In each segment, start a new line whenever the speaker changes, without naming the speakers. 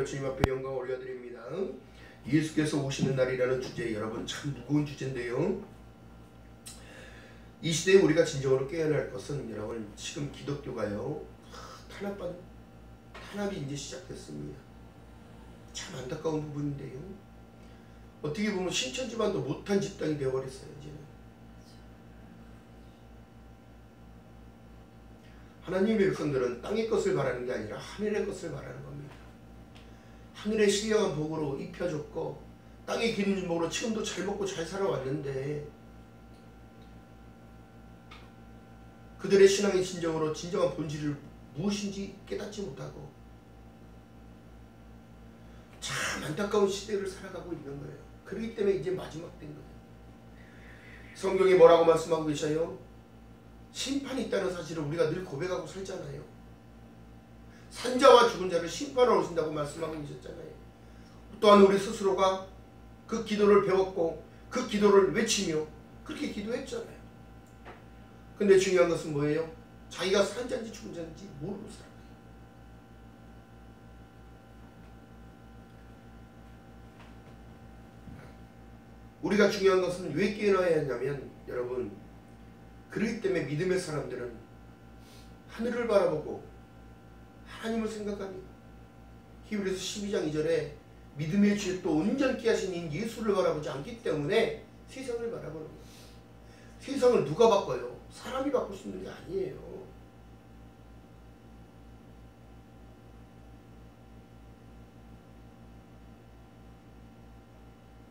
주님 앞에 영광 올려드립니다. 예수께서 오시는 날이라는 주제, 여러분 참 무거운 주제인데요. 이 시대에 우리가 진정으로 깨어날 할 것은 여러분 지금 기독교가요 탄압이 이제 시작됐습니다. 참 안타까운 부분인데요. 어떻게 보면 신천지만도 못한 집단이 되어버렸어요. 이제는 하나님의 백성들은 땅의 것을 바라는 게 아니라 하늘의 것을 바라는 겁니다. 하늘의 신령한 복으로 입혀줬고 땅의 기름 복으로 지금도 잘 먹고 잘 살아왔는데 그들의 신앙의 진정으로 진정한 본질을 무엇인지 깨닫지 못하고 참 안타까운 시대를 살아가고 있는 거예요. 그렇기 때문에 이제 마지막 된 거예요. 성경이 뭐라고 말씀하고 계셔요? 심판이 있다는 사실을 우리가 늘 고백하고 살잖아요. 산자와 죽은 자를 심판하러 오신다고 말씀하고 계셨잖아요. 또한 우리 스스로가 그 기도를 배웠고 그 기도를 외치며 그렇게 기도했잖아요. 근데 중요한 것은 뭐예요? 자기가 산자인지 죽은 자인지 모르고 살아요. 우리가 중요한 것은 왜 깨어나야 하냐면 여러분, 그렇기 때문에 믿음의 사람들은 하늘을 바라보고 하나님을 생각하니 히브리서 12장 2절에 믿음의 주에 또 온전케 하신 인 예수를 바라보지 않기 때문에 세상을 바라보는 거예요. 세상을 누가 바꿔요? 사람이 바꿀 수 있는 게 아니에요.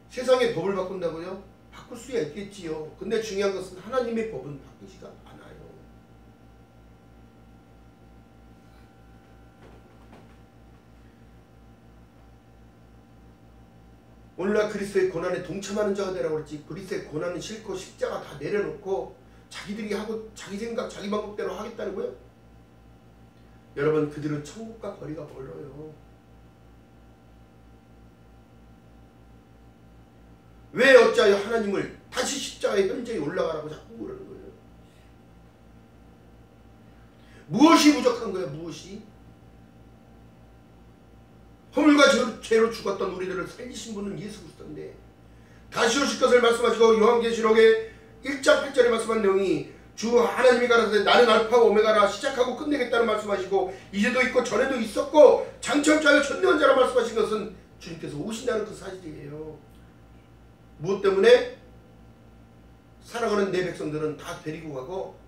세상의 법을 바꾼다고요? 바꿀 수야 있겠지요. 근데 중요한 것은 하나님의 법은 바꾸지가 않아요. 오늘날 그리스도의 고난에 동참하는 자가 되라고 그랬지, 그리스도의 고난은 싫고 십자가 다 내려놓고 자기들이 하고 자기 생각 자기 방법대로 하겠다는 거예요? 여러분, 그들은 천국과 거리가 멀어요. 왜 어찌하여 하나님을 다시 십자가의 현재에 올라가라고 자꾸 그러는 거예요? 무엇이 부족한 거예요? 무엇이? 허물과 죄로 죽었던 우리들을 살리신 분은 예수 그리스도인데 다시 오실 것을 말씀하시고 요한계시록의 1장 8절에 말씀한 내용이 주 하나님이 가라사대 나는 알파와 오메가라 시작하고 끝내겠다는 말씀하시고 이제도 있고 전에도 있었고 장차하여 전능한 자라 말씀하신 것은 주님께서 오신다는 그 사실이에요. 무엇 때문에? 사랑하는 내 백성들은 다 데리고 가고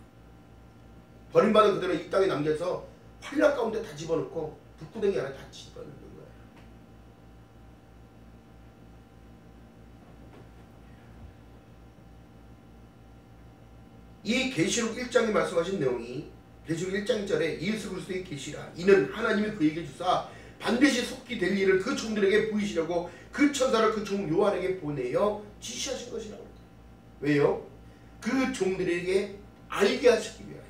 버림받은 그들은 이 땅에 남겨서 환란 가운데 다 집어넣고 북구덩이 안에 다 집어넣는 거예요. 이 계시록 1장에 말씀하신 내용이 계시록 1장 1절에 예수 그리스도의 계시라 이는 하나님이 그에게 주사 반드시 속히 될 일을 그 종들에게 보이시려고 그 천사를 그 종 요한에게 보내어 지시하신 것이라고 합니다. 왜요? 그 종들에게 알게 하시기 위하여.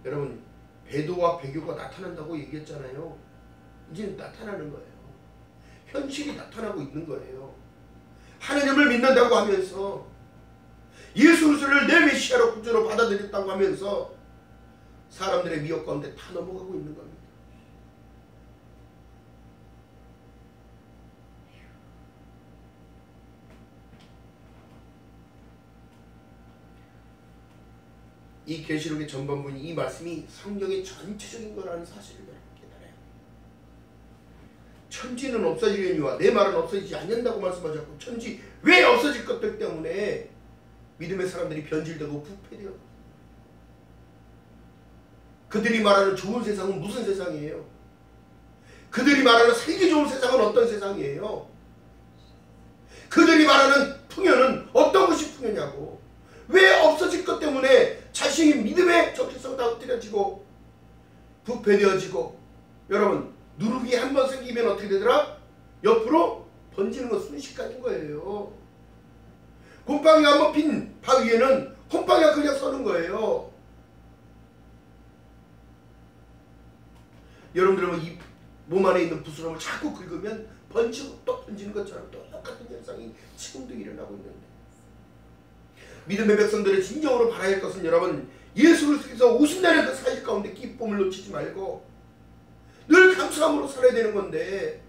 여러분, 배도와 배교가 나타난다고 얘기했잖아요. 이제 나타나는 거예요. 현실이 나타나고 있는 거예요. 하나님을 믿는다고 하면서 예수 그리스도를 내 메시아로 구주로 받아들였다고 하면서 사람들의 미혹 가운데 다 넘어가고 있는 겁니다. 이 계시록의 전반부인 이 말씀이 성경의 전체적인 거라는 사실을 여러분 깨달아요. 천지는 없어지려니와 내 말은 없어지지 않는다고 말씀하셨고 천지 왜 없어질 것들 때문에 믿음의 사람들이 변질되고 부패되어 그들이 말하는 좋은 세상은 무슨 세상이에요? 그들이 말하는 살기 좋은 세상은 어떤 세상이에요? 그들이 말하는 풍요는 어떤 것이 풍요냐고. 왜 없어질 것 때문에 자신의 믿음의 정체성 다 흩어지고 부패되어지고 여러분 누룩이 한번 생기면 어떻게 되더라? 옆으로 번지는 건 순식간인 거예요. 곰팡이가 한번 핀 바위에는 곰팡이가 그냥 서는 거예요. 여러분들은 이 몸 안에 있는 부스럼을 자꾸 긁으면 번지고 또 번지는 것처럼 똑같은 현상이 지금도 일어나고 있는데 믿음의 백성들의 진정으로 바라야 할 것은 여러분 예수 그리스도께서 오신 날의 그 사실 가운데 기쁨을 놓치지 말고 늘 감사함으로 살아야 되는 건데,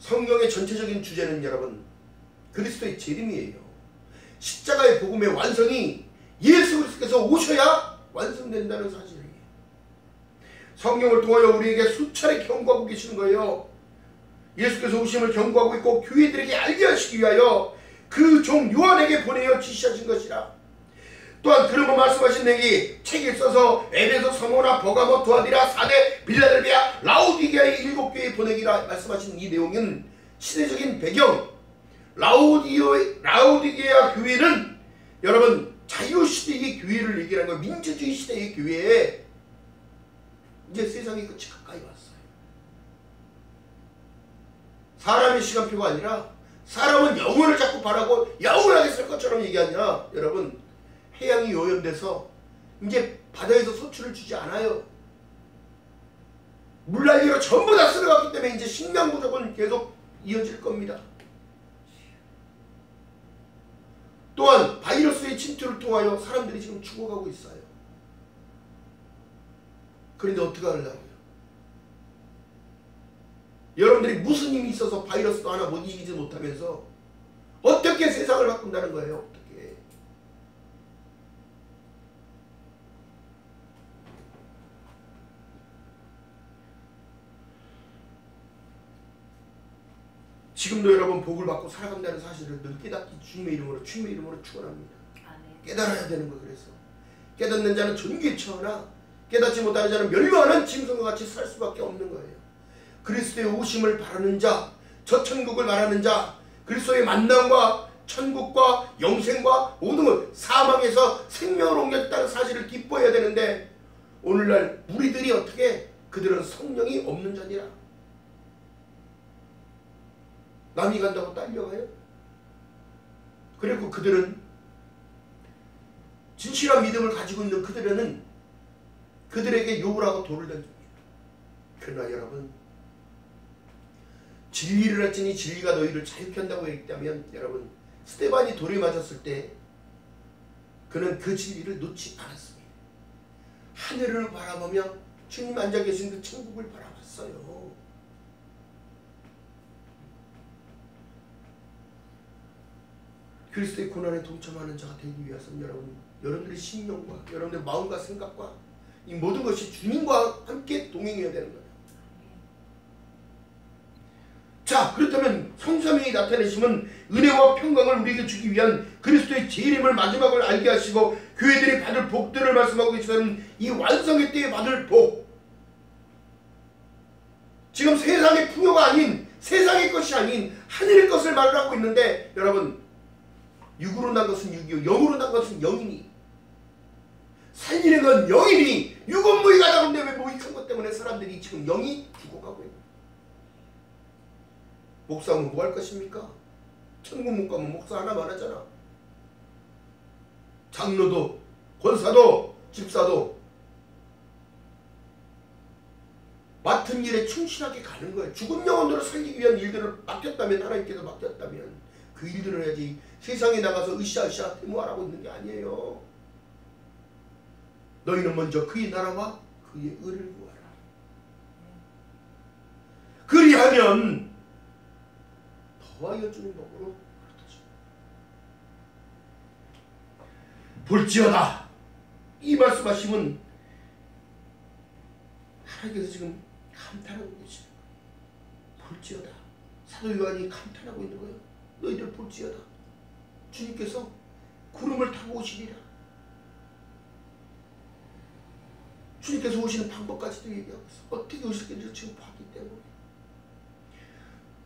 성경의 전체적인 주제는 여러분 그리스도의 재림이에요. 십자가의 복음의 완성이 예수 그리스도께서 오셔야 완성된다는 사실이에요. 성경을 통하여 우리에게 수차례 경고하고 계시는 거예요. 예수께서 오심을 경고하고 있고 교회들에게 알게 하시기 위하여 그 종 요한에게 보내어 지시하신 것이라. 또한 그러므로 말씀하신 내기 책을 써서 에베소, 서모나, 버가모, 두아디라, 사대, 빌라델비아, 라오디게아의 7교회에 보내기라 말씀하신 이 내용은 시대적인 배경, 라오디게아 교회는 여러분 자유시대의 교회를 얘기하는 거예요. 민주주의 시대의 교회에 이제 세상의 끝이 가까이 왔어요. 사람의 시간표가 아니라 사람은 영혼을 자꾸 바라고 영원하게 살 것처럼 얘기하냐. 여러분 해양이 오염돼서 이제 바다에서 소출을 주지 않아요. 물난리로 전부 다 쓸어갔기 때문에 이제 식량 부족은 계속 이어질 겁니다. 또한 바이러스의 침투를 통하여 사람들이 지금 죽어가고 있어요. 그런데 어떻게 하려고요? 여러분들이 무슨 힘이 있어서 바이러스도 하나 못 이기지 못하면서 어떻게 세상을 바꾼다는 거예요? 어떻게? 지금도 여러분 복을 받고 살아간다는 사실을 늘 깨닫기 주님의 이름으로 축원합니다. 깨달아야 되는 거예요. 그래서 깨닫는 자는 존귀에 처하나 깨닫지 못하는 자는 멸망하는 짐승과 같이 살 수밖에 없는 거예요. 그리스도의 오심을 바라는 자, 저 천국을 말하는 자, 그리스도의 만남과 천국과 영생과 모든 걸 사망에서 생명으로 옮겼다는 사실을 기뻐해야 되는데 오늘날 우리들이 어떻게 그들은 성령이 없는 자니라. 남이 간다고 딸려가요? 그리고 그들은 진실한 믿음을 가지고 있는 그들은 그들에게 욕을 하고 돌을 던집니다. 그러나 여러분 진리를 할지니 진리가 너희를 자유케 한다고 했다면 여러분 스데반이 돌에 맞았을 때 그는 그 진리를 놓지 않았습니다. 하늘을 바라보며 주님 앉아 계신 그 천국을 바라봤어요. 그리스도의 고난에 동참하는 자가 되기 위해서는 여러분들의 심령과 여러분들의 마음과 생각과 이 모든 것이 주님과 함께 동행해야 되는 거예요. 자, 그렇다면 성삼위의 나타내심은 은혜와 평강을 우리에게 주기 위한 그리스도의 재림을 마지막을 알게 하시고 교회들이 받을 복들을 말씀하고 계시다는 이 완성의 때에 받을 복. 지금 세상의 풍요가 아닌 세상의 것이 아닌 하늘의 것을 말하고 있는데 여러분 육으로 난 것은 육이요 영으로 난 것은 영이니 살리는 건 영이니 육은 무익하다. 근데 왜 무익한 것 때문에 사람들이 지금 영이 죽어가고 있는 목사하면 뭐 할 것입니까? 천국 못 가면 목사 하나만 하잖아. 장로도 권사도 집사도 맡은 일에 충실하게 가는 거예요. 죽은 영혼들을 살리기 위한 일들을 맡겼다면 하나님께서 맡겼다면 그 일들을 해야지 세상에 나가서 으쌰으쌰 데모하라고 있는 게 아니에요. 너희는 먼저 그의 나라와 그의 의를 구하라. 그리하면 더하여 주는 법으로 그렇듯이 볼지어다. 이 말씀하시면 하나님께서 지금 감탄하고 계시는 거예요. 볼지어다. 사도 요한이 감탄하고 있는 거예요. 너희들 볼지어다. 주님께서 구름을 타고 오시리라. 주님께서 오시는 방법까지도 얘기하고 있어. 어떻게 오실지 지금 봤기 때문에.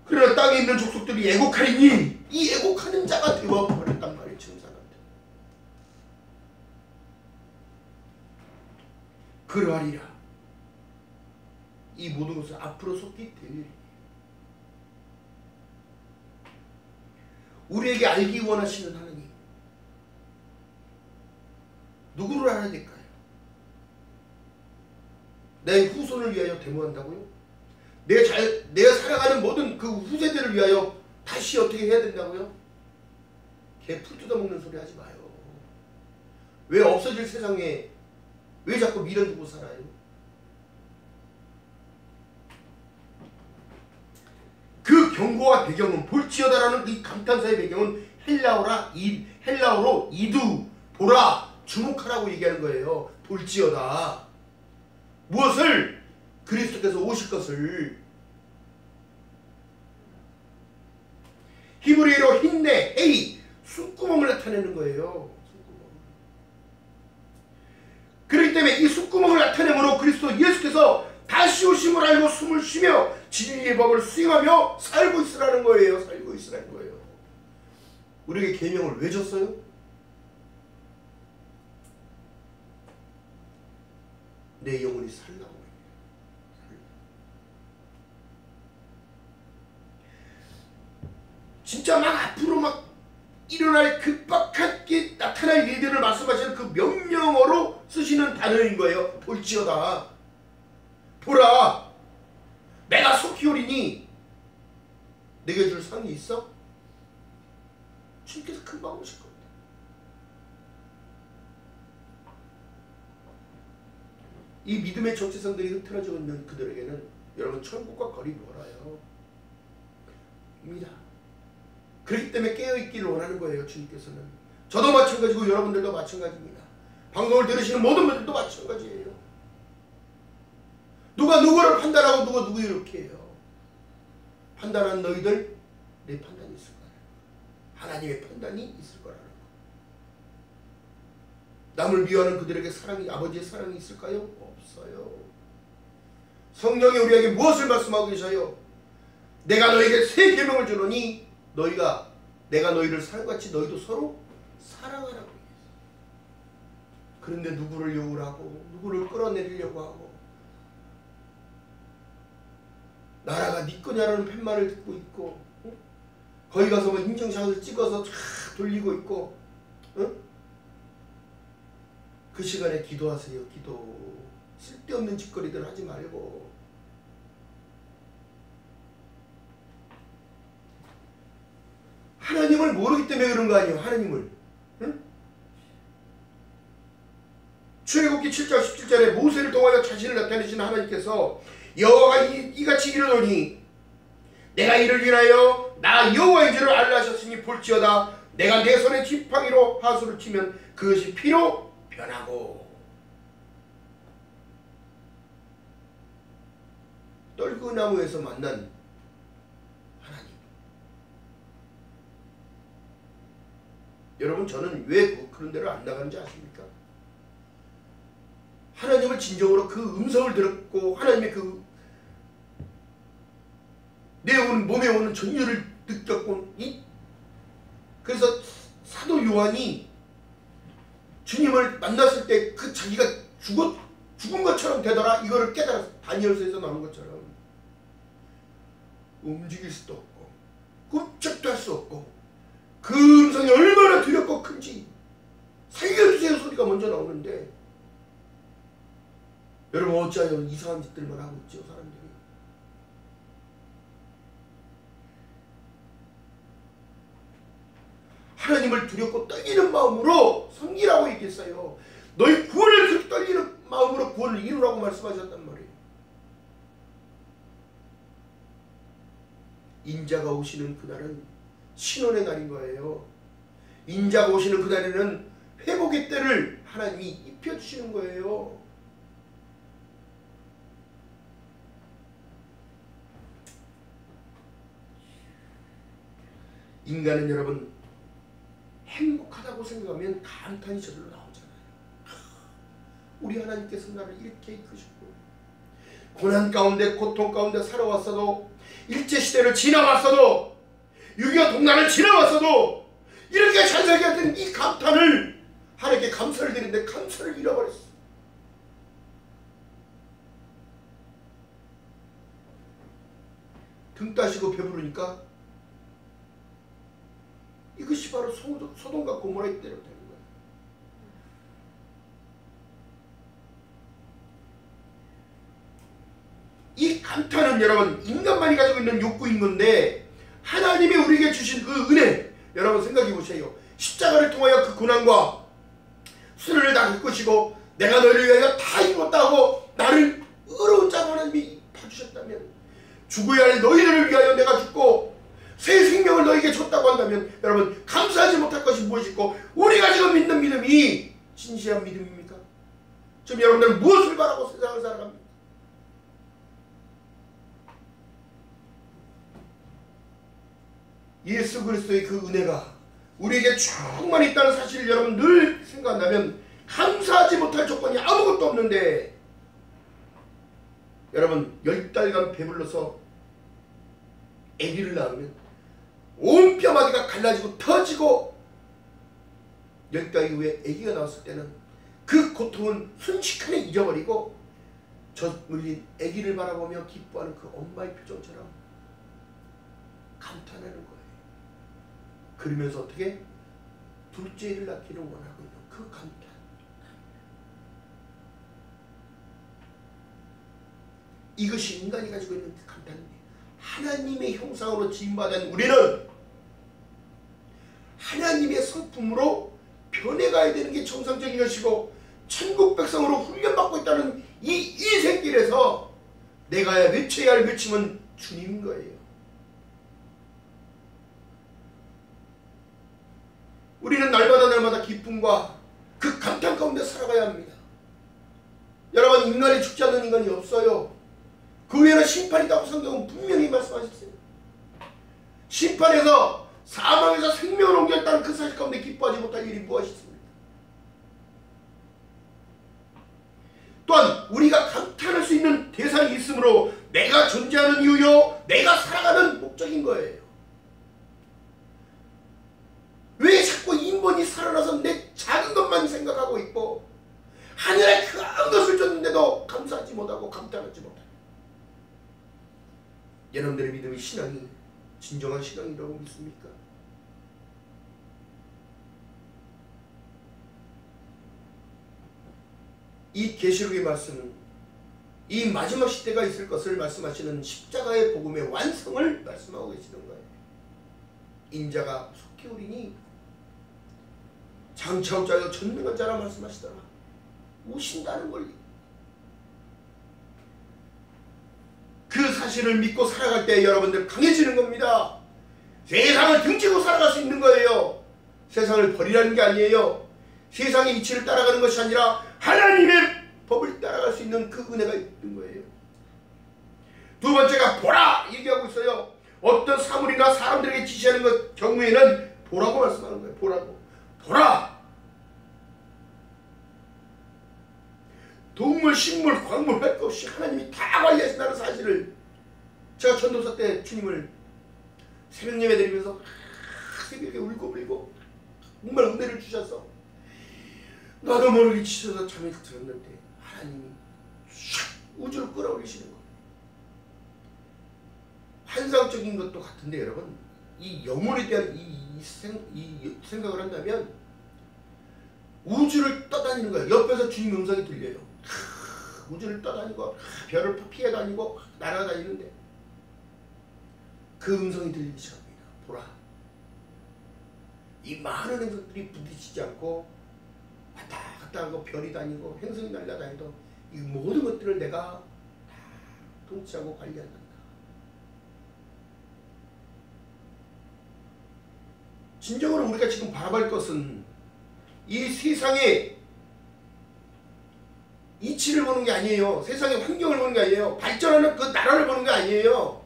그러나 땅에 있는 족속들이 애곡하리니 이 애곡하는 자가 되어버렸단 말이에요. 지금 사람들. 그러하리라. 이 모든 것을 앞으로 속기 되리라. 우리에게 알기 원하시는 하나님. 누구를 알아야 될까요? 내 후손을 위하여 데모한다고요? 내가 살아가는 모든 그 후세대를 위하여 다시 어떻게 해야 된다고요? 개 풀 뜯어먹는 소리 하지 마요. 왜 없어질 세상에 왜 자꾸 밀어두고 살아요? 그 경고와 배경은 볼지어다라는 이 감탄사의 배경은 헬라어로 이두, 보라, 주목하라고 얘기하는 거예요. 볼지어다. 무엇을? 그리스도께서 오실 것을. 히브리어로 힌네, 에이, 숨구멍을 나타내는 거예요. 그렇기 때문에 이 숨구멍을 나타내므로 그리스도 예수께서 다시 오심을 알고 숨을 쉬며 진리의 법을 수행하며 살고 있으라는 거예요. 살고 있으라는 거예요. 우리에게 계명을 왜 줬어요? 내 영혼이 살라고. 진짜 막 앞으로 막 일어날 급박하게 나타날 일들을 말씀하시는 그 명령어로 쓰시는 단어인 거예요. 볼지어다. 보라. 내가 속히 오리니 내게 줄 상이 있어? 주님께서 금방 오실 겁니다. 이 믿음의 정체성들이 흐트러져 있는 그들에게는 여러분 천국과 거리 멀어요. 입니다. 그렇기 때문에 깨어있기를 원하는 거예요. 주님께서는. 저도 마찬가지고 여러분들도 마찬가지입니다. 방송을 들으시는 모든 분들도 마찬가지예요. 누가 누구를 판단하고 누가 누구 이렇게 해요. 판단하는 너희들 내 판단이 있을 거야. 하나님의 판단이 있을 거라는 거. 남을 미워하는 그들에게 사랑이, 아버지의 사랑이 있을까요? 없어요. 성령이 우리에게 무엇을 말씀하고 계셔요? 내가 너에게 새 계명을 주노니 너희가 내가 너희를 사랑같이 너희도 서로 사랑하라고 얘기했어요. 그런데 누구를 욕을 하고 누구를 끌어내리려고 하고 나라가 네 거냐라는 팻말을 듣고 있고, 응? 거기 가서 뭐 인증샷을 찍어서 쫙 돌리고 있고, 응? 그 시간에 기도하세요. 기도. 쓸데없는 짓거리들 하지 말고. 하나님을 모르기 때문에 그런 거 아니에요. 하나님을. 응? 출애굽기 7장 17절에 모세를 통하여 자신을 나타내신 하나님께서 여호와가 이같이 이르노니 내가 이를 위하여 나 여호와인 줄을 알라 하셨으니 볼지어다 내가 내 손에 지팡이로 하수를 치면 그것이 피로 변하고. 떨그나무에서 만난 하나님. 여러분 저는 왜 그런 데로 안 나가는지 아십니까? 하나님을 진정으로 그 음성을 들었고 하나님의 그 내 몸에 오는 전율을 느꼈고, 그래서 사도 요한이 주님을 만났을 때 그 자기가 죽은 것처럼 되더라 이거를 깨달았어. 다니엘서에서 나온 것처럼 움직일 수도 없고 꼼짝도 할 수 없고 그 음성이 얼마나 두렵고 큰지 살려주세요 소리가 먼저 나오는데 여러분 어찌하여 이상한 짓들만 하고 있죠 사람들이. 하나님을 두렵고 떨리는 마음으로 섬기라고 얘기했어요. 너희 구원을 그렇게 떨리는 마음으로 구원을 이루라고 말씀하셨단 말이에요. 인자가 오시는 그날은 신원의 날인 거예요. 인자가 오시는 그날에는 회복의 때를 하나님이 입혀주시는 거예요. 인간은 여러분 행복하다고 생각하면 감탄이 저절로 나오잖아요. 우리 하나님께서 나를 이렇게 이끄셨고 고난 가운데 고통 가운데 살아왔어도 일제시대를 지나왔어도 6.25 동란을 지나왔어도 이렇게 잘 살게 했던 이 감탄을 하나님께 감사를 드리는데 감사를 잃어버렸어. 등 따시고 배부르니까 이것이 바로 소돔과 고모라의 때로 되는 거예요. 이 감탄은 여러분 인간만이 가지고 있는 욕구인 건데 하나님이 우리에게 주신 그 은혜 여러분 생각해 보세요. 십자가를 통하여 그 고난과 수련을 다 겪으시고 내가 너희를 위하여 다 이뤘다 하고 나를 의로운 자로 하나님이 봐주셨다면, 죽어야 할 너희들을 위하여 내가 죽고 새 생명을 너희에게 줬다고 한다면 여러분 감사하지 못할 것이 무엇이고, 우리가 지금 믿는 믿음이 진실한 믿음입니까? 지금 여러분들은 무엇을 바라고 세상을 살아갑니까? 예수 그리스도의 그 은혜가 우리에게 충만히 있다는 사실을 여러분 늘 생각한다면 감사하지 못할 조건이 아무것도 없는데, 여러분 10달간 배불러서 아기를 낳으면 온 뼈마디가 갈라지고 터지고 10달 이후에 아기가 나왔을 때는 그 고통은 순식간에 잊어버리고 젖물린 아기를 바라보며 기뻐하는 그 엄마의 표정처럼 감탄하는 거예요. 그러면서 어떻게? 둘째를 낳기를 원하고 있는 그 감탄. 이것이 인간이 가지고 있는 그 감탄입니다. 하나님의 형상으로 지음받은 우리는 하나님의 성품으로 변해가야 되는 게 정상적인 것이고, 천국 백성으로 훈련받고 있다는 이 새길에서 내가 외쳐야 할 외침은 주님인 거예요. 우리는 날마다 기쁨과 그 감탄 가운데 살아가야 합니다. 여러분, 인간이 죽지 않는 인간이 없어요. 그 외에는 심판이 있다고 성경은 분명히 말씀하셨어요. 심판에서 사망에서 생명을 옮겼다는 그 사실 가운데 기뻐하지 못할 일이 무엇이 있습니까? 또한 우리가 감탄할 수 있는 대상이 있으므로 내가 존재하는 이유요, 내가 살아가는 목적인 거예요. 왜 자꾸 인본이 살아나서 내 작은 것만 생각하고 있고 하늘에 큰 것을 줬는데도 감사하지 못하고 감탄하지 못하고. 여러분들의 믿음이 신앙이 진정한 신앙이라고 믿습니까? 이 계시록의 말씀은 이 마지막 시대가 있을 것을 말씀하시는 십자가의 복음의 완성을 말씀하고 계시는 거예요. 인자가 속히 오리니 장차 올 자여 전능한 자라 말씀하시더라. 오신다는 걸, 그 사실을 믿고 살아갈 때 여러분들 강해지는 겁니다. 세상을 등지고 살아갈 수 있는 거예요. 세상을 버리라는 게 아니에요. 세상의 이치를 따라가는 것이 아니라 하나님의 법을 따라갈 수 있는 그 은혜가 있는 거예요. 두 번째가 보라 얘기하고 있어요. 어떤 사물이나 사람들에게 지시하는 것 경우에는 보라고 말씀하는 거예요. 보라고. 보라! 동물, 식물, 광물 할 것 없이 하나님이 다 관리하신다는 사실을, 제가 전도사 때 주님을 새벽 예배 드리면서 새벽에 울고 정말 은혜를 주셔서 나도 모르게 지쳐서 잠이 들었는데 하나님이 샥 우주를 끌어올리시는 거예요. 환상적인 것도 같은데 여러분, 이 영혼에 대한 이 생각을 한다면 우주를 떠다니는 거예요. 옆에서 주님 음성이 들려요. 우주를 떠다니고 별을 피해 다니고 날아다니는데 그 음성이 들리기 시작합니다. 보라, 이 많은 행성들이 부딪히지 않고 왔다 갔다 하고 별이 다니고 행성이 날아다니도 이 모든 것들을 내가 다 통치하고 관리한다. 진정으로 우리가 지금 바라볼 것은 이 세상의 이치를 보는 게 아니에요. 세상의 환경을 보는 게 아니에요. 발전하는 그 나라를 보는 게 아니에요.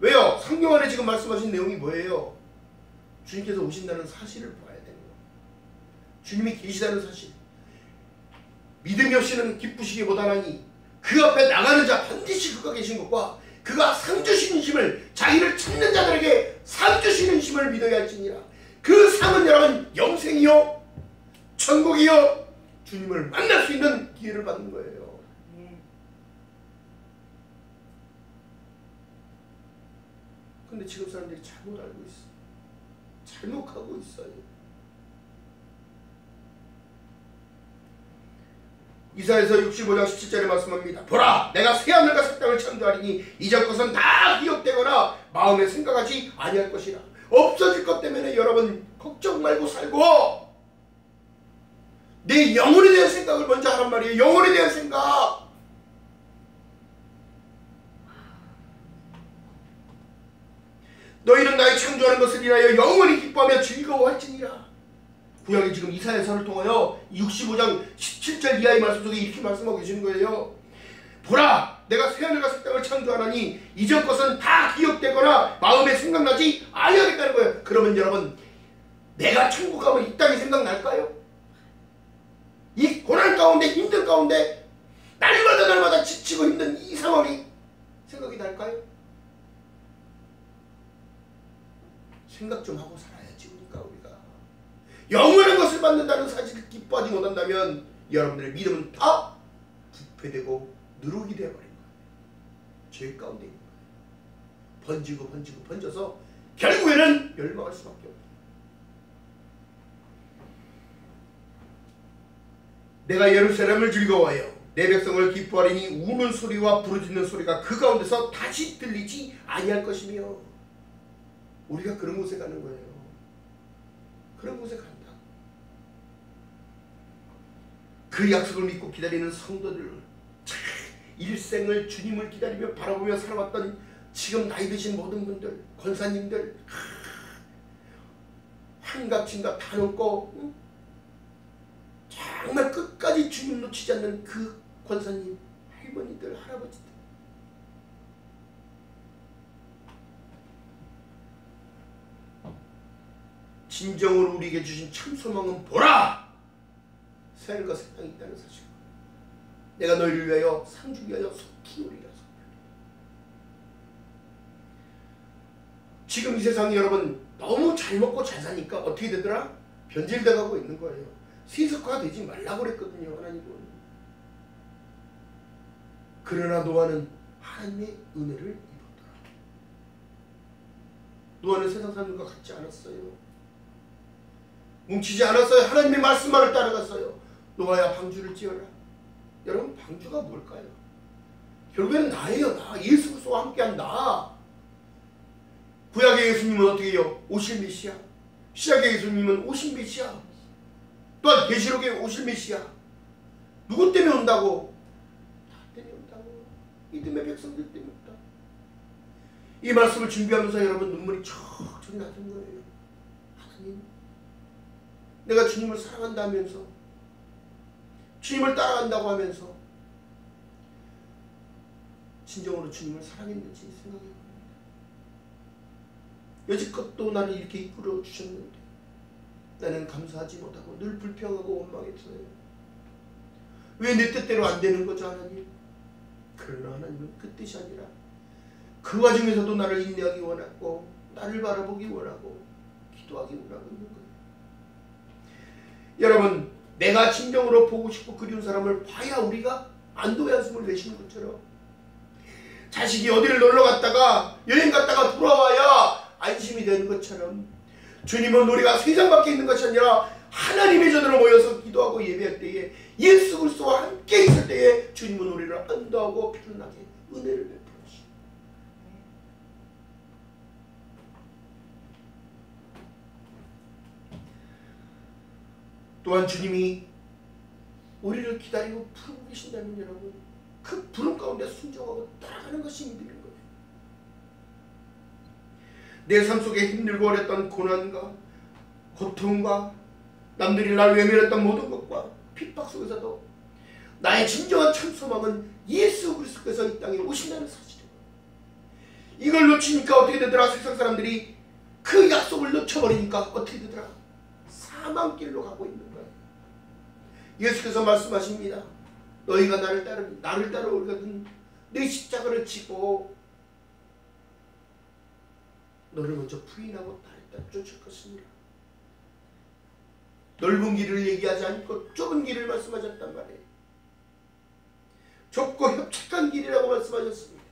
왜요? 성경 안에 지금 말씀하신 내용이 뭐예요? 주님께서 오신다는 사실을 봐야 되는 거예요. 주님이 계시다는 사실. 믿음이 없이는 기쁘시기보다는 그 앞에 나가는 자 반드시 그가 계신 것과 그가 상 주시는 힘을, 자기를 찾는 자들에게 상 주시는 힘을 믿어야 할지니라. 그 상은 여러분 영생이요, 천국이요, 주님을 만날 수 있는 기회를 받는 거예요. 근데 지금 사람들이 잘못 알고 있어요. 잘못하고 있어요. 이사야서 65장 17절에 말씀합니다. 보라, 내가 새하늘과 새 땅을 창조하리니 이전 것은 다 기억되거나 마음에 생각하지 아니할 것이라. 없어질 것 때문에 여러분 걱정 말고 살고 내 영혼에 대한 생각을 먼저 하란 말이에요. 영혼에 대한 생각. 너희는 나의 창조하는 것을 인하여 영원히 기뻐하며 즐거워할지니라. 구약이 지금 이사야서를 통하여 65장 17절 이하의 말씀 속에 이렇게 말씀하고 계시는 거예요. 보라, 내가 새하늘과 새 땅을 창조하나니 이전 것은 다 기억되거나 마음에 생각나지 아니하겠다는 거예요. 그러면 여러분, 내가 천국 가면 이 땅이 생각날까요? 이 고난 가운데, 힘든 가운데 날마다 지치고 힘든 이 상황이 생각이 날까요? 생각 좀 하고 살아야지. 우리가 영원한 것을 받는다는 사실을 기뻐하지 못한다면 여러분들의 믿음은 다 부패되고 누룩이 되어버린 거예요. 죄 가운데 있는 거예요. 번져서 결국에는 멸망할 수밖에 없어요. 내가 예루살렘을 즐거워하여 내 백성을 기뻐하리니 우는 소리와 부르짖는 소리가 그 가운데서 다시 들리지 아니할 것이며. 우리가 그런 곳에 가는 거예요. 그런 곳에 간다. 그 약속을 믿고 기다리는 성도들, 일생을 주님을 기다리며 바라보며 살아왔던 지금 나이 드신 모든 분들, 권사님들, 환갑진갑 다 넘고 정말 끝까지 주님 놓치지 않는 그 권사님, 할머니들, 할아버지들, 진정으로 우리에게 주신 참 소망은 보라! 새하늘과 새 땅이 있다는 사실. 내가 너희를 위하여 상주 위하여 속히 오리라. 지금 이 세상이 여러분 너무 잘 먹고 잘 사니까 어떻게 되더라? 변질돼 가고 있는 거예요. 세속화되지 말라고 그랬거든요. 하나님은. 그러나 노아는 하나님의 은혜를 입었더라. 노아는 세상 사람들과 같지 않았어요. 뭉치지 않았어요. 하나님의 말씀만을 따라갔어요. 노아야, 방주를 지어라. 여러분, 방주가 뭘까요? 결국에는 나예요. 나. 예수 그리스도와 함께한 나. 구약의 예수님은 어떻게 해요? 오실 메시아. 시작의 예수님은 오실 메시아. 또한 계시록에 오실 메시아. 누구 때문에 온다고? 나 때문에 온다고. 믿음의 백성들 때문에 온다. 이 말씀을 준비하면서 여러분 눈물이 척척 나던 거예요. 하나님, 내가 주님을 사랑한다면서, 주님을 따라간다고 하면서 진정으로 주님을 사랑했는지 생각해봅니다. 여지껏 또 나를 이렇게 이끌어 주셨는데 나는 감사하지 못하고 늘 불평하고 원망했어요. 왜 내 뜻대로 안 되는 거죠, 하나님? 그러나 하나님은 그 뜻이 아니라 그 와중에서도 나를 인내하기 원하고 나를 바라보기 원하고 기도하기 원하고 있는 거예요. 여러분, 내가 진정으로 보고 싶고 그리운 사람을 봐야 우리가 안도의 한숨을 내쉬는 것처럼, 자식이 어디를 놀러 갔다가 여행 갔다가 돌아와야 안심이 되는 것처럼, 주님은 우리가 세상 밖에 있는 것이 아니라 하나님의 전으로 모여서 기도하고 예배할 때에, 예수 그리스도와 함께 있을 때에 주님은 우리를 안도하고 편안하게 은혜를 베풀어 주시고, 또한 주님이 우리를 기다리고 부르고 계신다면 여러분, 그 부름 가운데 순종하고 따라가는 것이 믿음인 거예요. 내 삶 속에 힘들고 어렸던 고난과 고통과 남들이 날 외면했던 모든 것과 핍박 속에서도 나의 진정한 참 소망은 예수 그리스도께서 이 땅에 오신다는 사실이에요. 이걸 놓치니까 어떻게 되더라? 세상 사람들이 그 약속을 놓쳐버리니까 어떻게 되더라? 사망길로 가고 있는 거예요. 예수께서 말씀하십니다. 너희가 나를 따라오거든 내 십자가를 지고 너를 먼저 부인하고 따라 쫓을 것입니다. 넓은 길을 얘기하지 않고 좁은 길을 말씀하셨단 말이에요. 좁고 협착한 길이라고 말씀하셨습니다.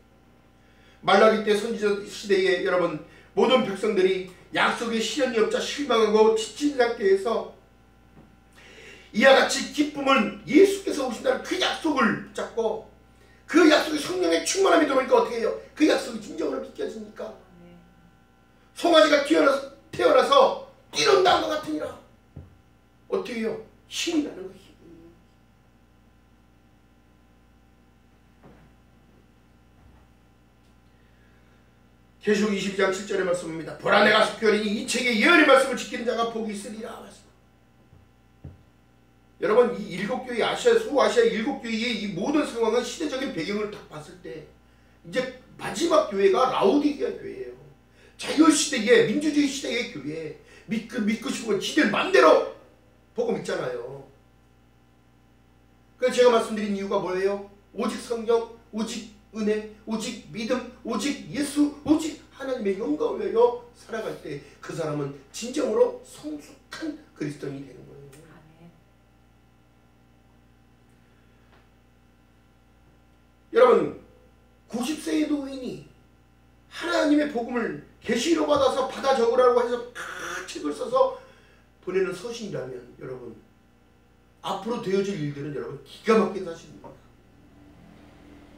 말라기 때 선지자 시대에 여러분 모든 백성들이 약속의 실현이 없자 실망하고 지친 상태에서 이와 같이 기쁨은 예수께서 오신다는 그 약속을 붙잡고 그 약속이 성령의 충만함이 들어오니까 어떻게 해요? 그 약속이 진정으로 믿겨집니까? 송아지가 태어나서 뛰어난다는 것 같으니라. 어떻게 해요? 힘이 나는 거예요. 계시록 22장 7절의 말씀입니다. 보라 내가 속히 이 책의 예언의 말씀을 지키는 자가 복이 있으리라 말씀. 여러분 이 일곱 교회 아시아 소아시아 일곱 교회의 이 모든 상황은 시대적인 배경을 딱 봤을 때 이제 마지막 교회가 라오디게아 교회예요. 자유시대의 민주주의 시대의 교회. 믿고 싶은 지들 맘대로 복음 있잖아요. 그래서 제가 말씀드린 이유가 뭐예요? 오직 성경, 오직 은혜, 오직 믿음, 오직 예수, 오직 하나님의 영광을 위하여 살아갈 때 그 사람은 진정으로 성숙한 그리스도인이 되는 거예요. 여러분 90세의 노인이 하나님의 복음을 계시로 받아서 받아 적으라고 해서 책을 써서 보내는 서신이라면 여러분 앞으로 되어질 일들은 여러분 기가 막힌 사실입니다.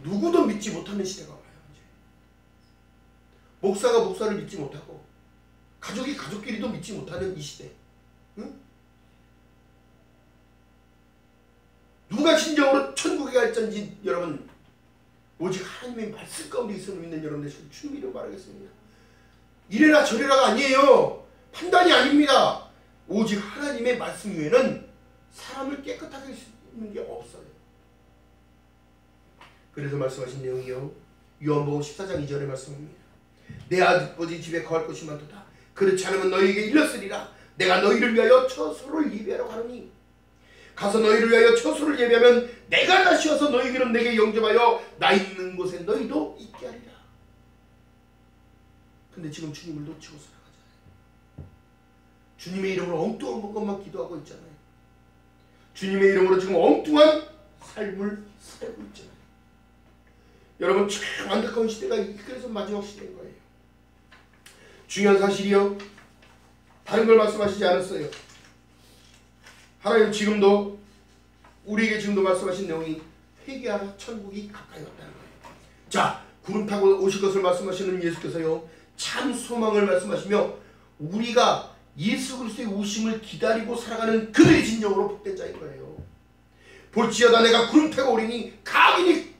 누구도 믿지 못하는 시대가 와요. 이제. 목사가 목사를 믿지 못하고 가족이 가족끼리도 믿지 못하는 이 시대. 응? 누가 진정으로 천국에 갈지 여러분 오직 하나님의 말씀 가운데 있어 믿는 여러분들 주님이라고 말하겠습니다. 이래라 저래라가 아니에요. 판단이 아닙니다. 오직 하나님의 말씀 외에는 사람을 깨끗하게 할 수 있는 게 없어요. 그래서 말씀하신 내용이요. 요한복음 14장 2절의 말씀입니다. 내 아버지 집에 거할 것이 많도다. 그렇지 않으면 너희에게 일렀으리라. 내가 너희를 위하여 처소를 예비하러 가노니 가서 너희를 위하여 처소를 예비하면 내가 다시 와서 너희에게로 내게 영접하여 나 있는 곳에 너희도 있게 하리라. 근데 지금 주님을 놓치고 살아가잖아요. 주님의 이름으로 엉뚱한 것만 기도하고 있잖아요. 주님의 이름으로 지금 엉뚱한 삶을 살고 있잖아요. 여러분 참 안타까운 시대가 그래서 마지막 시대인 거예요. 중요한 사실이요. 다른 걸 말씀하시지 않았어요. 하나님 지금도 우리에게 지금도 말씀하신 내용이 회개하라 천국이 가까이 왔다는 거예요. 자 구름 타고 오실 것을 말씀하시는 예수께서요. 참 소망을 말씀하시며 우리가 예수 그리스도의 오심을 기다리고 살아가는 그들의 진정으로 복된 자인 거예요. 볼지어다 내가 구름 타고 오리니 감히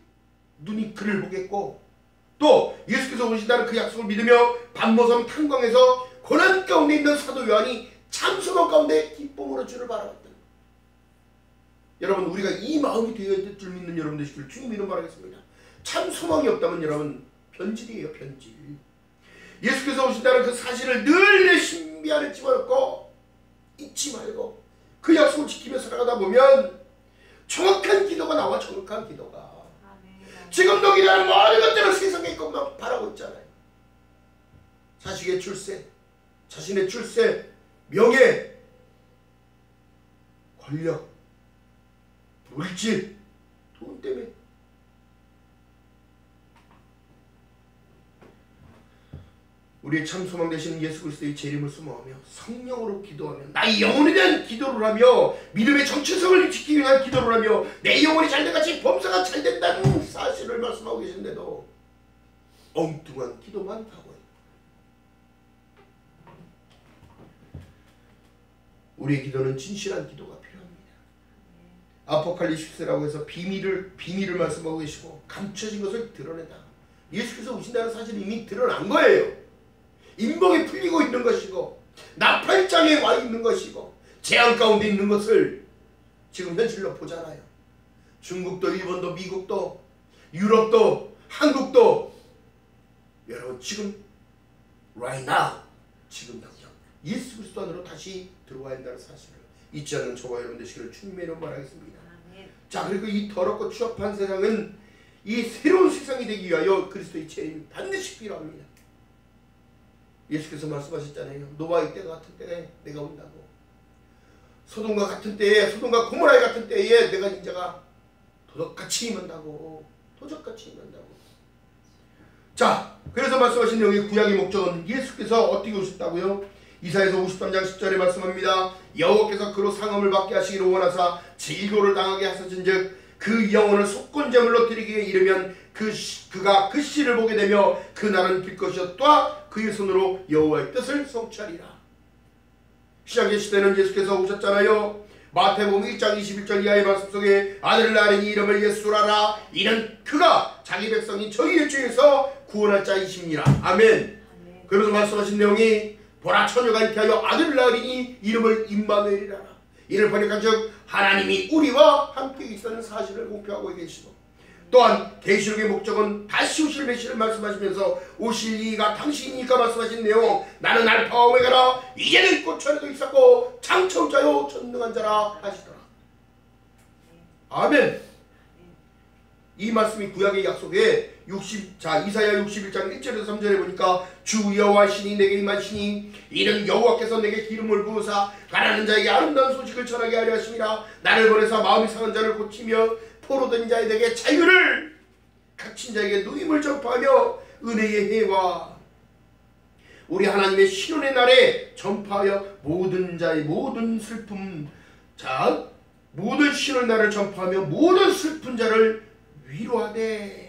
눈이 그를 보겠고 또 예수께서 오신다는 그 약속을 믿으며 반모섬 탄광에서 고난 가운데 있는 사도 요한이 참 소망 가운데 기쁨으로 주를 바라봤다. 여러분 우리가 이 마음이 되어야 될 줄 믿는 여러분들 되시길 주님 이름 바라겠습니다. 참 소망이 없다면 여러분 변질이에요. 변질. 예수께서 오신다는 그 사실을 늘 내 신비 안에 집어넣고 잊지 말고 그 약속을 지키며 살아가다 보면 정확한 기도가 나와. 정확한 기도가 지금도 기도하는 모든 것들은 세상의 것만 바라고 있잖아요. 자식의 출세, 자신의 출세, 명예, 권력, 물질, 돈 때문에 우리의 참 소망 되시는 예수 그리스도의 제 이름을 수모하며 성령으로 기도하며 나의 영혼에 대한 기도를 하며 믿음의 정체성을 지키기 위한 기도를 하며 내 영혼이 잘된 같이 범사가 잘된다는 사실을 말씀하고 계신데도 엉뚱한 기도만 하고 우리의 기도는 진실한 기도가 필요합니다. 아포칼립스라고 해서 비밀을 말씀하고 계시고 감춰진 것을 드러내다. 예수께서 오신다는 사실이 이미 드러난 거예요. 인복이 풀리고 있는 것이고 나팔장에 와 있는 것이고 재앙 가운데 있는 것을 지금 현실로 보잖아요. 중국도 일본도 미국도 유럽도 한국도 여러분 지금 right now 지금 당장 예수 그리스도 안으로 다시 들어와야 한다는 사실을 잊지 않는 저와 여러분 되시기를 주님의 이름으로 말하겠습니다. 자 그리고 이 더럽고 추악한 세상은 이 새로운 세상이 되기 위하여 그리스도의 재림이 반드시 필요합니다. 예수께서 말씀하셨잖아요. 노아의 때가 같은 때에 내가 온다고. 소돔과 같은 때에 소돔과 고모라의 같은 때에 내가 인자가 도적같이 임한다고. 도적같이 임한다고. 자 그래서 말씀하신 내용의 구약의 목적은 예수께서 어떻게 오셨다고요? 이사야서 53장 10절에 말씀합니다. 여호와께서 그로 상함을 받게 하시기를 원하사 질고를 당하게 하셨은즉 그 영혼을 속건제물로 드리기에 이르면 그가 그 씨를 보게 되며 그 날은 길 것이었다. 그의 손으로 여호와의 뜻을 성취하리라. 신약의 시대는 예수께서 오셨잖아요. 마태복음 1장 21절 이하의 말씀 속에 아들을 낳으니 이름을 예수라라. 이는 그가 자기 백성인 저희의 죄에서 구원할 자이십니다. 아멘. 그래서 말씀하신 내용이 보라 처녀가 있게 하여 아들을 낳으니 이름을 임마누엘이라라. 이를 번역한즉 하나님이 우리와 함께 있다는 사실을 공표하고 계시고, 또한 계시록의 목적은 다시 오실 메시를 말씀하시면서 오실 이가 당신이니까 말씀하신 내용, 나는 알파와 오메가라, 이제도 있고 전에도 있었고 장차오자요 전능한 자라 하시더라. 아멘. 이 말씀이 구약의 약속에 이사야 61장 1절에서 3절에 보니까 주 여호와시니 내게 임하시니 이는 여호와께서 내게 기름을 부으사 가난한 자에게 아름다운 소식을 전하게 하려 하심이라. 나를 보내사 마음이 상한 자를 고치며 포로된 자에게 자유를, 갇힌 자에게 누임을 전파하며 은혜의 해와 우리 하나님의 신원의 날에 전파하여 모든 자의 모든 슬픔, 자 모든 신원의 날을 전파하며 모든 슬픈 자를 위로하되.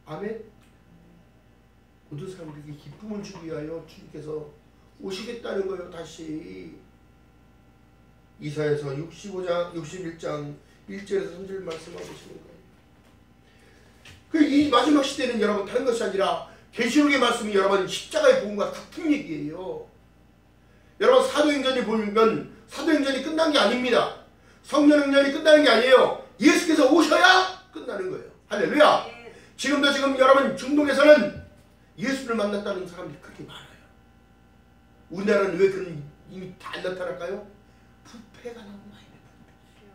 아멘. 모든 사람들에게 기쁨을 주기 위하여 주님께서 오시겠다는 거예요. 다시 이사야서 61장 1절에서 3절 말씀하고 계시는 거예요. 이 마지막 시대는 여러분 다른 것이 아니라 계시록의 말씀이 여러분 십자가의 복음과 같은 얘기예요. 여러분 사도행전이 보면 사도행전이 끝난 게 아닙니다. 성령행전이 끝나는 게 아니에요. 예수께서 오셔야 끝나는 거예요. 할렐루야. 지금 여러분 중동에서는 예수를 만났다는 사람들이 그렇게 많아요. 우리나라는 왜 그런 이미 다 안 나타날까요? 부패가 너무 많이 돼요.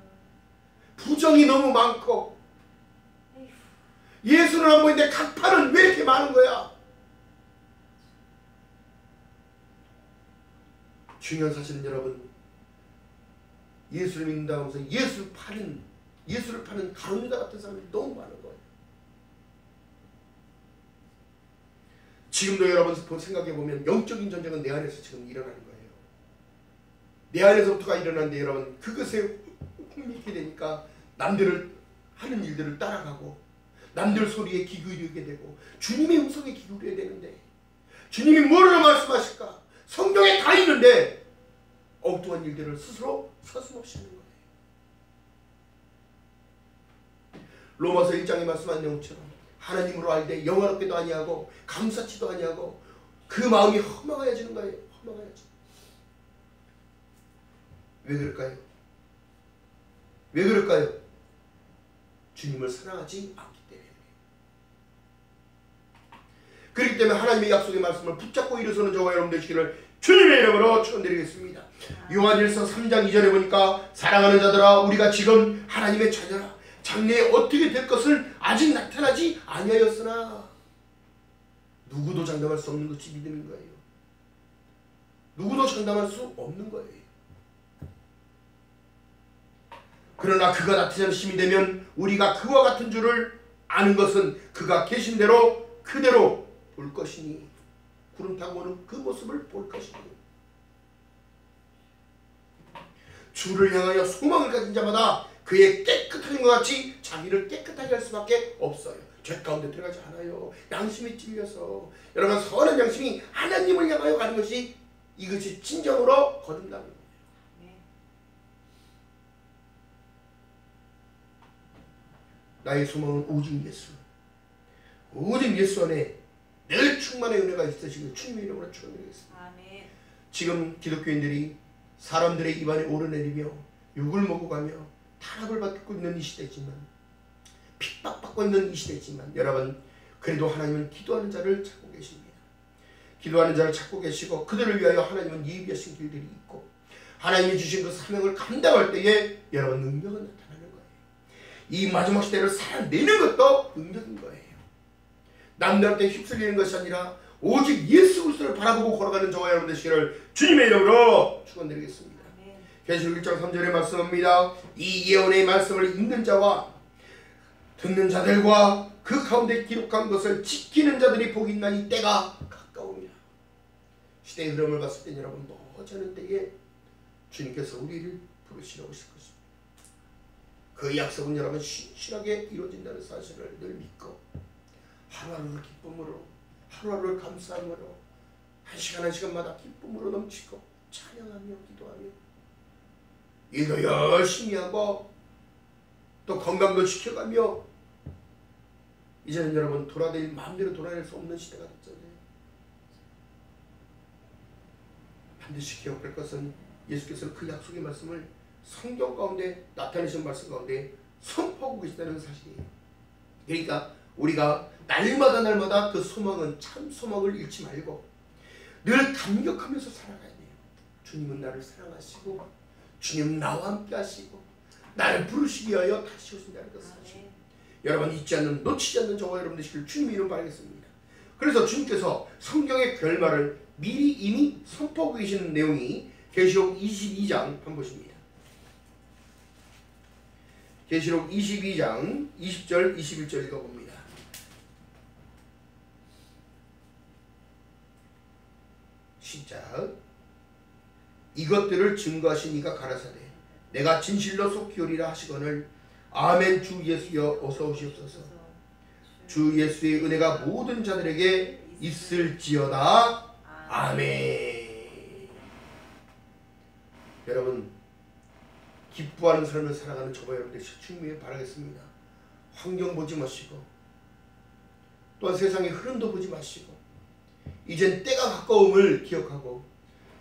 부정이 너무 많고 예수는 안 보이는데 각파는 왜 이렇게 많은 거야? 중요한 사실은 여러분, 예수를 믿는다고 해서 예수를 파는 가룟유다 같은 사람들이 너무 많은 거예요. 지금도 여러분 생각해보면 영적인 전쟁은 내 안에서 지금 일어나는 거예요. 내 안에서부터가 일어나는데 여러분 그것에 흥미있게 되니까 남들을 하는 일들을 따라가고 남들 소리에 귀 기울이게 되고 주님의 음성에 귀 기울여야 되는데 주님이 뭐라고 말씀하실까? 성경에 다 있는데 엉뚱한 일들을 스스로 서슴없이 하는 거예요. 로마서 1장에 말씀한 내용처럼 하나님으로 알되 영화롭게도 아니하고 감사치도 아니하고 그 마음이 허망해지는 거예요. 허망해져. 왜 그럴까요? 왜 그럴까요? 주님을 사랑하지 않기 때문에. 그렇기 때문에 하나님의 약속의 말씀을 붙잡고 일어서는 저와 여러분 되시기를 주님의 이름으로 축원드리겠습니다. 요한일서 3장 2절에 보니까 사랑하는 자들아 우리가 지금 하나님의 자녀라. 장래에 어떻게 될 것을 아직 나타나지 아니하였으나 누구도 장담할 수 없는 것이 믿음인 거예요. 누구도 장담할 수 없는 거예요. 그러나 그가 나타나는 시이 되면 우리가 그와 같은 줄을 아는 것은 그가 계신 대로 그대로 볼 것이니 구름 타고 오는 그 모습을 볼 것이니 주를 향하여 소망을 가진 자마다 그의 깨끗한 것 같이 자기를 깨끗하게 할 수밖에 없어요. 죄 가운데 들어가지 않아요. 양심이 찔려서 여러분 선한 양심이 하나님을 향하여 가는 것이 이것이 진정으로 거듭나는 거예요. 나의 소망은 오직 예수. 오직 예수 안에 늘 충만의 은혜가 있으시길 주님의 이름으로 축원드리겠습니다. 아멘. 지금 기독교인들이 사람들의 입안에 오르내리며 욕을 먹어가며 탄압을 받고 있는 이 시대지만 핍박받고 있는 이 시대지만 여러분 그래도 하나님은 기도하는 자를 찾고 계십니다. 기도하는 자를 찾고 계시고 그들을 위하여 하나님은 예비하신 길들이 있고 하나님이 주신 그 사명을 감당할 때에 여러분 능력은 나타나는 거예요. 이 마지막 시대를 살아내는 것도 능력인 거예요. 남들한테 휩쓸리는 것이 아니라 오직 예수 그리스도를 바라보고 걸어가는 저와 여러분 되시기를 주님의 이름으로 축원드리겠습니다. 계시록 1장 3절에 말씀합니다. 이 예언의 말씀을 읽는 자와 듣는 자들과 그 가운데 기록한 것을 지키는 자들이 복이 있나니 때가 가까웁니다. 시대의 흐름을 봤을 때 여러분 머지않은 때에 주님께서 우리를 부르시러 오실 것입니다. 그 약속은 여러분 신실하게 이루어진다는 사실을 늘 믿고 하루하루를 기쁨으로 하루하루를 감사함으로 한 시간 한 시간마다 기쁨으로 넘치고 찬양하며 기도하며 일도 열심히 하고 또 건강도 지켜가며 이제는 여러분 마음대로 돌아다닐 수 없는 시대가 됐잖아요. 반드시 기억할 것은 예수께서는 그 약속의 말씀을 성경 가운데 나타내신 말씀 가운데 선포하고 계시다는 사실이에요. 그러니까 우리가 날마다 그 소망은 참 소망을 잃지 말고 늘 감격하면서 살아가야 돼요. 주님은 나를 사랑하시고 주님은 나와 함께 하시고 나를 부르시기 위하여 다시 오신다는 것을 여러분 잊지 않는 놓치지 않는 저와 여러분 되시길 주님의 이름 바라겠습니다. 그래서 주님께서 성경의 결말을 미리 이미 선포하고 계시는 내용이 계시록 22장 한번 보십니다. 계시록 22장 20절 21절 읽어봅니다. 시작. 이것들을 증거하신 이가 가라사대 내가 진실로 속히 오리라 하시거늘 아멘. 주 예수여 어서 오시옵소서. 주 예수의 은혜가 모든 자들에게 있을지어다. 아멘. 여러분 기뻐하는 삶을 살아가는 저와 여러분들 주님을 바라겠습니다. 환경 보지 마시고 또한 세상의 흐름도 보지 마시고 이젠 때가 가까움을 기억하고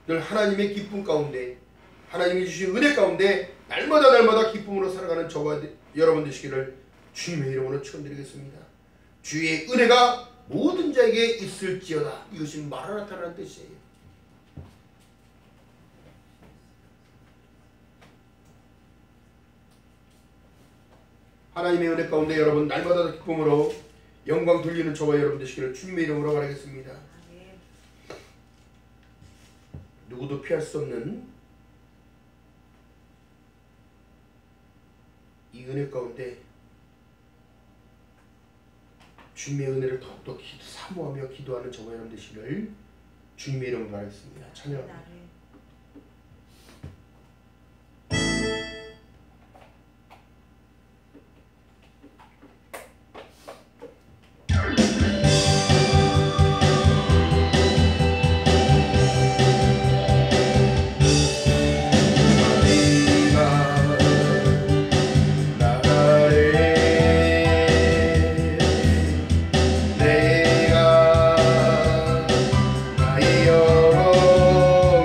늘 하나님의 기쁨 가운데 하나님이 주신 은혜 가운데 날마다 기쁨으로 살아가는 저와 여러분 되시기를 주님의 이름으로 축원드리겠습니다. 주의 은혜가 모든 자에게 있을지어다. 이것이 마라나타라는 뜻이에요. 하나님의 은혜 가운데 여러분 날마다 기쁨으로 영광 돌리는 저와 여러분 되시기를 주님의 이름으로 바라겠습니다. 누구도 피할 수 없는 이 은혜 가운데 주님의 은혜를 더욱더 사모하며 기도하는 저와 여러분 되시기를 주님의 이름으로 바라겠습니다. 찬양합니다.
내가 나의 영혼을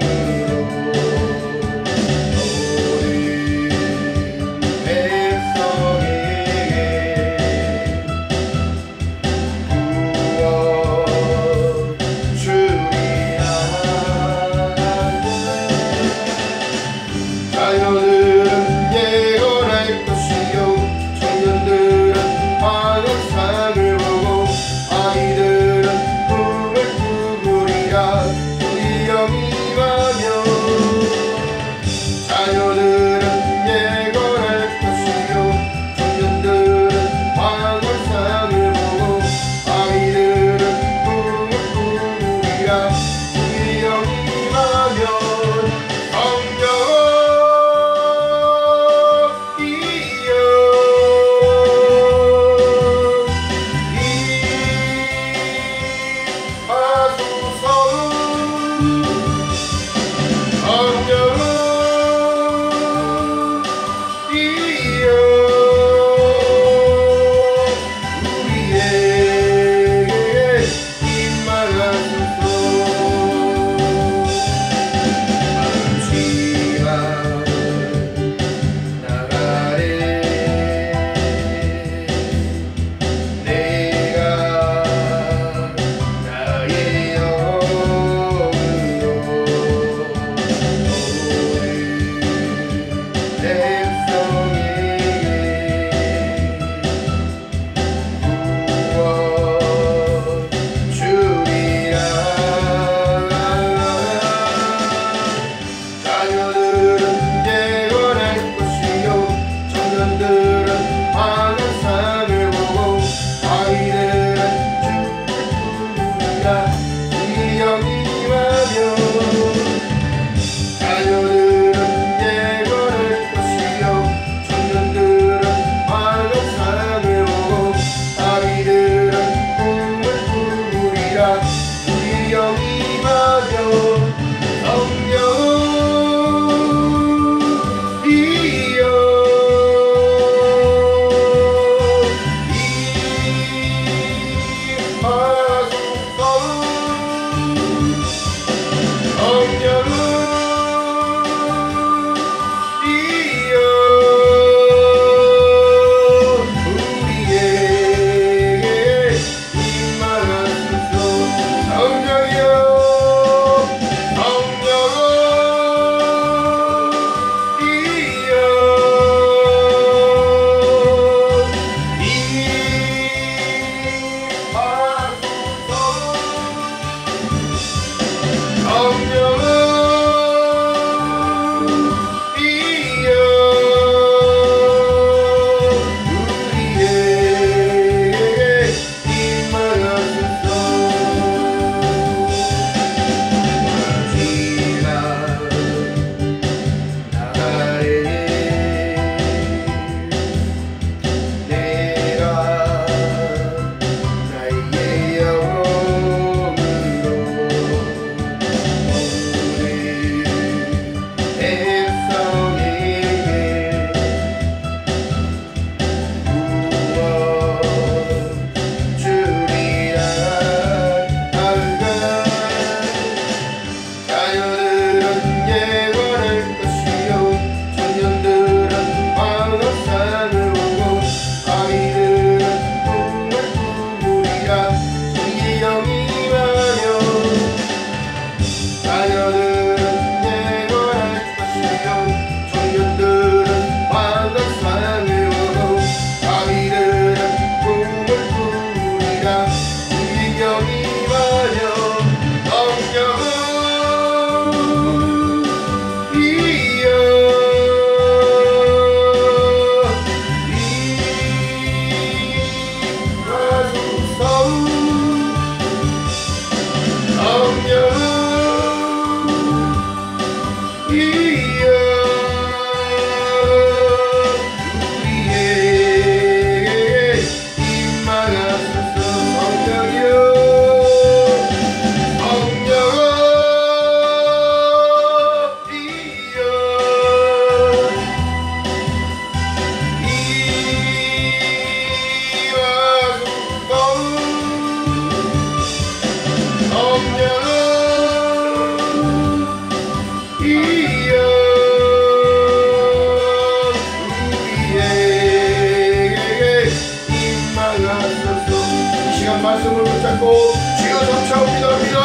말씀한 말씀을 붙잡고 주여 쫓아옵니다. 합니다.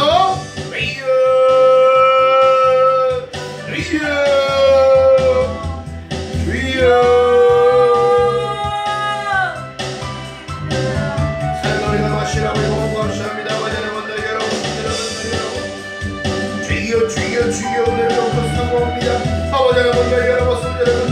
주여 주여 주여 살거리가 마시라고 호흡하시합니다. 마자네 먼저 여러분 주여 주여 주여 은혜를 놓고 사모합니다. 아버지는 먼저 여러분 손절을